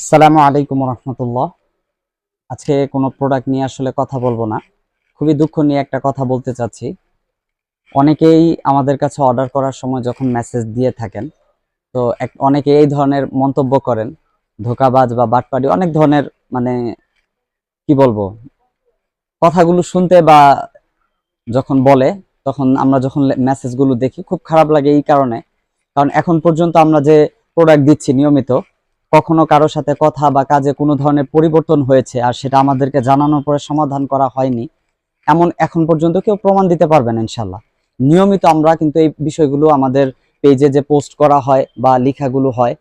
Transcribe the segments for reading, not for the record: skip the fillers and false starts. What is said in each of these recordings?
আসসালামু আলাইকুম রহমতুল্লাহ। আজকে কোনো প্রোডাক্ট নিয়ে আসলে কথা বলবো না, খুবই দুঃখ নিয়ে একটা কথা বলতে চাচ্ছি। অনেকেই আমাদের কাছে অর্ডার করার সময় যখন মেসেজ দিয়ে থাকেন, তো অনেকে এই ধরনের মন্তব্য করেন, ধোঁকাবাজ বা বাটপারি অনেক ধরনের, মানে কি বলবো, কথাগুলো শুনতে বা যখন বলে, তখন আমরা যখন মেসেজগুলো দেখি খুব খারাপ লাগে। এই কারণে, কারণ এখন পর্যন্ত আমরা যে প্রোডাক্ট দিচ্ছি নিয়মিত, কখনো কারো সাথে কথা বা কাজে কোনো ধরনের পরিবর্তন হয়েছে আর সেটা আমাদেরকে জানানোর পরে সমাধান করা হয়নি, এমন এখন পর্যন্ত কেউ প্রমাণ দিতে পারবে না ইনশাল্লাহ। নিয়মিত আমরা কিন্তু এই বিষয়গুলো আমাদের পেজে যে পোস্ট করা হয় বা লেখাগুলো হয়,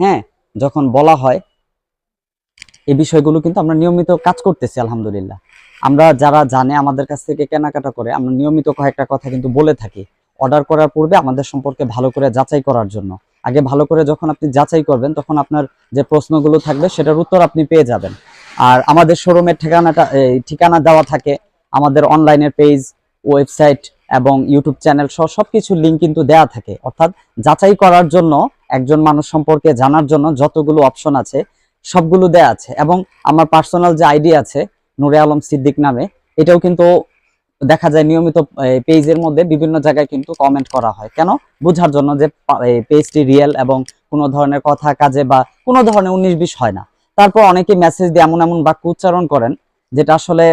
হ্যাঁ, যখন বলা হয়, এই বিষয়গুলো কিন্তু আমরা নিয়মিত কাজ করতেছি আলহামদুলিল্লাহ। আমরা যারা জানে আমাদের কাছ থেকে কেনাকাটা করে, আমরা নিয়মিত কয়েকটা কথা কিন্তু বলে থাকি অর্ডার করার পূর্বে আমাদের সম্পর্কে ভালো করে যাচাই করার জন্য। আগে ভালো করে যখন আপনি যাচাই করবেন, তখন আপনার যে প্রশ্নগুলো থাকবে সেটার উত্তর আপনি পেয়ে যাবেন। আর আমাদের শোরুমের ঠিকানা দেওয়া থাকে, আমাদের অনলাইনের পেজ, ওয়েবসাইট এবং ইউটিউব চ্যানেল সহ সবকিছু লিঙ্ক কিন্তু দেওয়া থাকে। অর্থাৎ যাচাই করার জন্য, একজন মানুষ সম্পর্কে জানার জন্য যতগুলো অপশন আছে সবগুলো দেয়া আছে। এবং আমার পার্সোনাল যে আইডি আছে নূরে আলম সিদ্দিক নামে, এটাও কিন্তু দেখা যায় নিয়মিত পেজের মধ্যে বিভিন্ন জায়গায় কিন্তু কমেন্ট করা হয়, কেন? বোঝার জন্য যে পেজটি রিয়েল এবং কোনো ধরনের কথা কাজে বা কোনো ধরনের 19-20 হয় না। তারপর অনেকে মেসেজ দিয়ে এমন এমন বাক্য উচ্চারণ করেন যেটা আসলে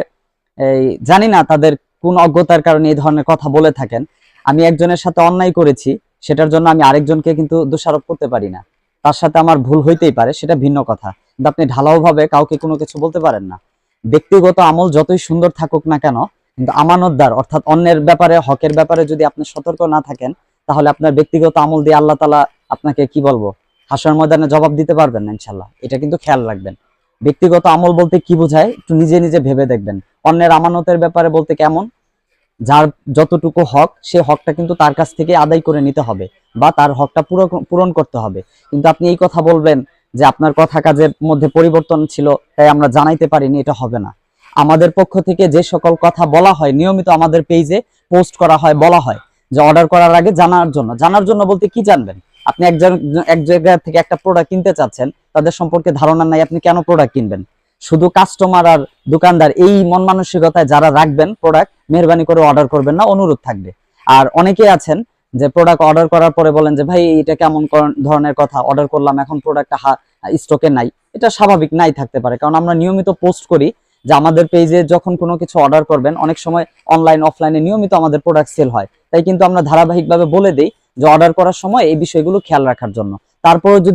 জানি না তাদের কোন অজ্ঞতার কারণে এই ধরনের কথা বলে থাকেন। আমি একজনের সাথে অন্যায় করেছি, সেটার জন্য আমি আরেকজনকে কিন্তু দোষারোপ করতে পারি না। তার সাথে আমার ভুল হইতেই পারে, সেটা ভিন্ন কথা, কিন্তু আপনি ঢালাও ভাবে কাউকে কোনো কিছু বলতে পারেন না। ব্যক্তিগত আমল যতই সুন্দর থাকুক না কেন, কিন্তু আমানতদার অর্থাৎ অন্যের ব্যাপারে, হকের ব্যাপারে যদি আপনি সতর্ক না থাকেন, তাহলে আপনার ব্যক্তিগত আমল দিয়ে আল্লাহ তাআলা আপনাকে কি বলবো, হাসরের ময়দানে জবাব দিতে পারবেন না ইনশাল্লাহ। এটা কিন্তু খেয়াল রাখবেন। ব্যক্তিগত আমল বলতে কি বোঝায় একটু নিজে নিজে ভেবে দেখবেন। অন্যের আমানতের ব্যাপারে বলতে কেমন, যার যতটুকু হক, সে হকটা কিন্তু তার কাছ থেকে আদায় করে নিতে হবে বা তার হকটা পূরণ করতে হবে। কিন্তু আপনি এই কথা বলবেন যে আপনার কথা কাজের মধ্যে পরিবর্তন ছিল তাই আমরা জানাইতে পারিনি, এটা হবে না। আমাদের পক্ষ থেকে যে সকল কথা বলা হয় নিয়মিত আমাদের পেজে পোস্ট করা হয়, বলা হয় যে অর্ডার করার আগে জানার জন্য বলতে কি জানবেন? আপনি এক জায়গা থেকে একটা প্রোডাক্ট কিনতে চাচ্ছেন, তাদের সম্পর্কে ধারণা নাই, আপনি কেন প্রোডাক্ট কিনবেন? শুধু কাস্টমার আর দোকানদার এই মন মানসিকতায় যারা রাখবেন প্রোডাক্ট, মেহরবানি করে অর্ডার করবেন না, অনুরোধ থাকবে। আর অনেকেই আছেন যে প্রোডাক্ট অর্ডার করার পরে বলেন যে ভাই এটা কেমন ধরনের কথা, অর্ডার করলাম এখন প্রোডাক্টটা স্টকে নাই। এটা স্বাভাবিক নাই থাকতে পারে, কারণ আমরা নিয়মিত পোস্ট করি যে আমাদের পেজে যখন কোনো কিছু অর্ডার করবেন, অনেক সময় অনলাইন অফলাইনে নিয়মিত আমাদের প্রোডাক্ট সেল হয়, তাই কিন্তু আমরা ধারাবাহিকভাবে বলে দিই যে অর্ডার করার সময় এই বিষয়গুলো খেয়াল রাখার জন্য। তারপরে যদি